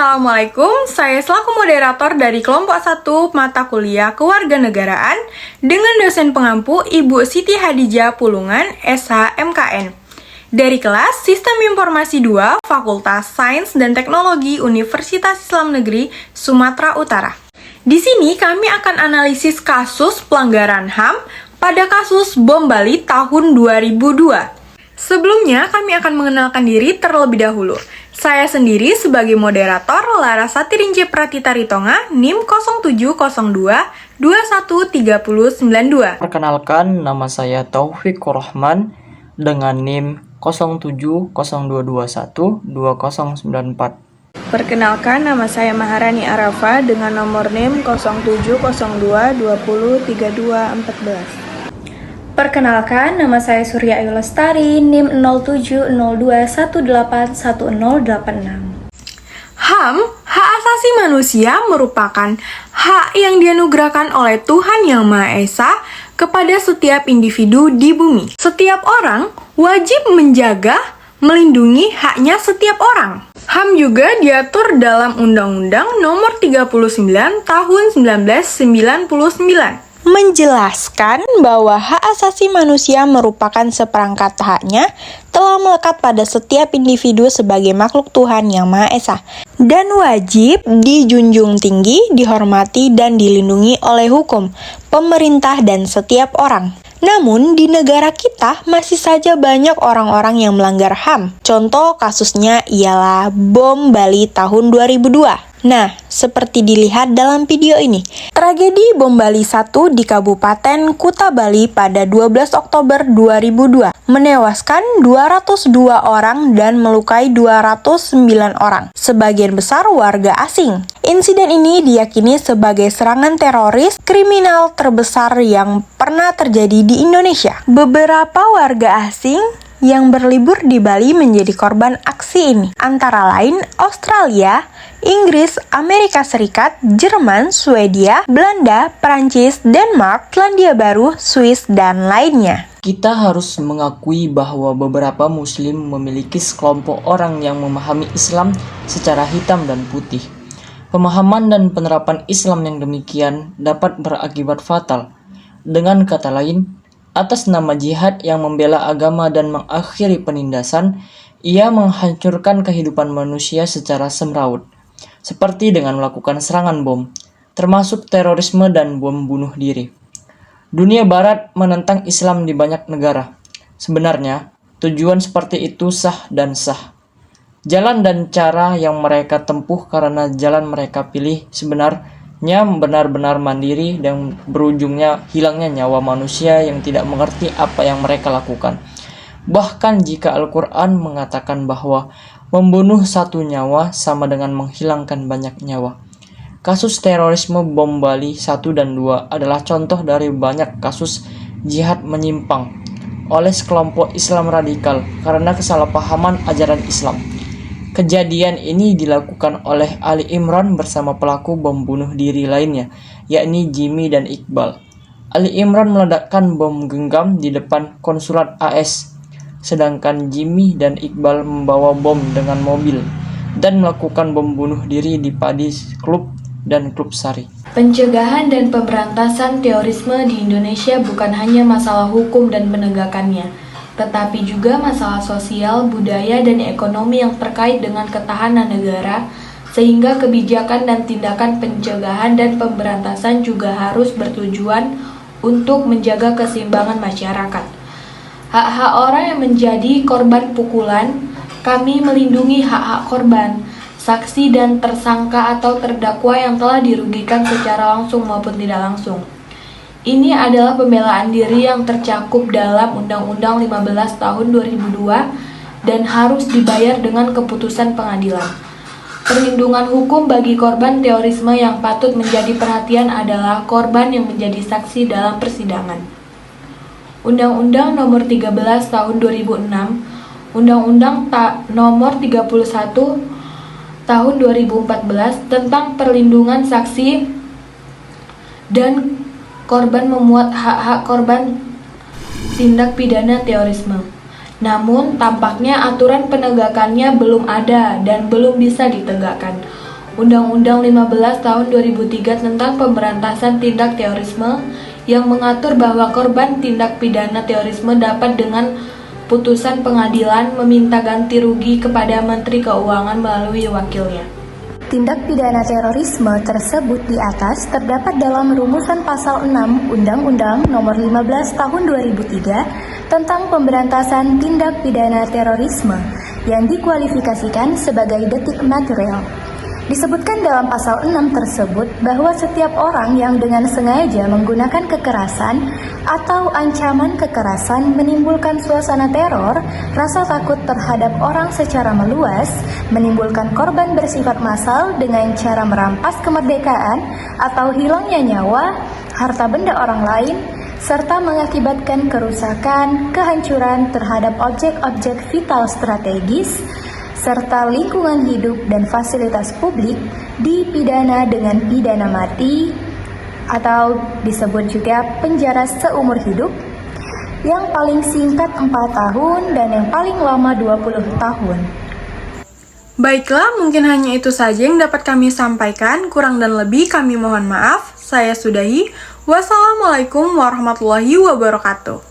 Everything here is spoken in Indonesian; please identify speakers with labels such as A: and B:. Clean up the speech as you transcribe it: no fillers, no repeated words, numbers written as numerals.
A: Assalamualaikum, saya selaku moderator dari kelompok 1 mata kuliah Kewarganegaraan dengan dosen pengampu Ibu Siti Hadijah Pulungan, SH MKN. Dari kelas Sistem Informasi 2, Fakultas Sains dan Teknologi Universitas Islam Negeri Sumatera Utara. Di sini kami akan analisis kasus pelanggaran HAM pada kasus bom Bali tahun 2002. Sebelumnya, kami akan mengenalkan diri terlebih dahulu. Saya sendiri sebagai moderator Larasati Rince Pratita Ritonga, NIM 0702-213092.
B: Perkenalkan, nama saya Taufik Rahman dengan NIM 0702212094.
C: Perkenalkan, nama saya Maharani Arafa dengan nomor NIM 0702203214.
D: Perkenalkan, nama saya Surya Ayu Lestari, NIM 0702181086.
A: HAM, hak asasi manusia merupakan hak yang dianugerahkan oleh Tuhan Yang Maha Esa kepada setiap individu di bumi. Setiap orang wajib menjaga, melindungi haknya setiap orang. HAM juga diatur dalam Undang-Undang Nomor 39 Tahun 1999.
C: Menjelaskan bahwa hak asasi manusia merupakan seperangkat haknya telah melekat pada setiap individu sebagai makhluk Tuhan Yang Maha Esa dan wajib dijunjung tinggi, dihormati, dan dilindungi oleh hukum, pemerintah, dan setiap orang. Namun, di negara kita masih saja banyak orang-orang yang melanggar HAM. Contoh kasusnya ialah bom Bali tahun 2002. Nah, seperti dilihat dalam video ini, tragedi bom Bali 1 di Kabupaten Kuta Bali pada 12 Oktober 2002 menewaskan 202 orang dan melukai 209 orang, sebagian besar warga asing. Insiden ini diyakini sebagai serangan teroris kriminal terbesar yang pernah terjadi di Indonesia. Beberapa warga asing yang berlibur di Bali menjadi korban aksi ini, antara lain Australia, Inggris, Amerika Serikat, Jerman, Swedia, Belanda, Prancis, Denmark, Selandia Baru, Swiss, dan lainnya.
B: Kita harus mengakui bahwa beberapa muslim memiliki sekelompok orang yang memahami Islam secara hitam dan putih. Pemahaman dan penerapan Islam yang demikian dapat berakibat fatal. Dengan kata lain, atas nama jihad yang membela agama dan mengakhiri penindasan, ia menghancurkan kehidupan manusia secara semrawut, seperti dengan melakukan serangan bom, termasuk terorisme dan bom bunuh diri. Dunia Barat menentang Islam di banyak negara. Sebenarnya, tujuan seperti itu sah dan sah. Jalan dan cara yang mereka tempuh karena jalan mereka pilih sebenarnya benar-benar mandiri dan berujungnya hilangnya nyawa manusia yang tidak mengerti apa yang mereka lakukan. Bahkan jika Al-Quran mengatakan bahwa membunuh satu nyawa sama dengan menghilangkan banyak nyawa. Kasus terorisme bom Bali 1 dan 2 adalah contoh dari banyak kasus jihad menyimpang oleh sekelompok Islam radikal karena kesalahpahaman ajaran Islam. Kejadian ini dilakukan oleh Ali Imran bersama pelaku bom bunuh diri lainnya, yakni Jimmy dan Iqbal. Ali Imran meledakkan bom genggam di depan konsulat AS, sedangkan Jimmy dan Iqbal membawa bom dengan mobil dan melakukan bom bunuh diri di Padi Club dan Klub Sari.
D: Pencegahan dan pemberantasan terorisme di Indonesia bukan hanya masalah hukum dan penegakannya, tetapi juga masalah sosial, budaya, dan ekonomi yang terkait dengan ketahanan negara, sehingga kebijakan dan tindakan pencegahan dan pemberantasan juga harus bertujuan untuk menjaga keseimbangan masyarakat. Hak-hak orang yang menjadi korban pukulan, kami melindungi hak-hak korban, saksi dan tersangka atau terdakwa yang telah dirugikan secara langsung maupun tidak langsung. Ini adalah pembelaan diri yang tercakup dalam Undang-Undang 15 Tahun 2002 dan harus dibayar dengan keputusan pengadilan. Perlindungan hukum bagi korban terorisme yang patut menjadi perhatian adalah korban yang menjadi saksi dalam persidangan. Undang-Undang Nomor 13 Tahun 2006, Undang-Undang Nomor 31 Tahun 2014 tentang perlindungan saksi dan korban memuat hak-hak korban tindak pidana terorisme. Namun, tampaknya aturan penegakannya belum ada dan belum bisa ditegakkan. Undang-Undang 15 tahun 2003 tentang pemberantasan tindak terorisme yang mengatur bahwa korban tindak pidana terorisme dapat dengan putusan pengadilan meminta ganti rugi kepada Menteri Keuangan melalui wakilnya.
C: Tindak pidana terorisme tersebut di atas terdapat dalam rumusan pasal 6 Undang-Undang Nomor 15 Tahun 2003 tentang pemberantasan tindak pidana terorisme yang dikualifikasikan sebagai delik material. Disebutkan dalam pasal 6 tersebut bahwa setiap orang yang dengan sengaja menggunakan kekerasan atau ancaman kekerasan menimbulkan suasana teror, rasa takut terhadap orang secara meluas, menimbulkan korban bersifat massal dengan cara merampas kemerdekaan atau hilangnya nyawa, harta benda orang lain, serta mengakibatkan kerusakan, kehancuran terhadap objek-objek vital strategis, serta lingkungan hidup dan fasilitas publik dipidana dengan pidana mati atau disebut juga penjara seumur hidup, yang paling singkat 4 tahun dan yang paling lama 20 tahun.
A: Baiklah, mungkin hanya itu saja yang dapat kami sampaikan. Kurang dan lebih kami mohon maaf. Saya sudahi. Wassalamualaikum warahmatullahi wabarakatuh.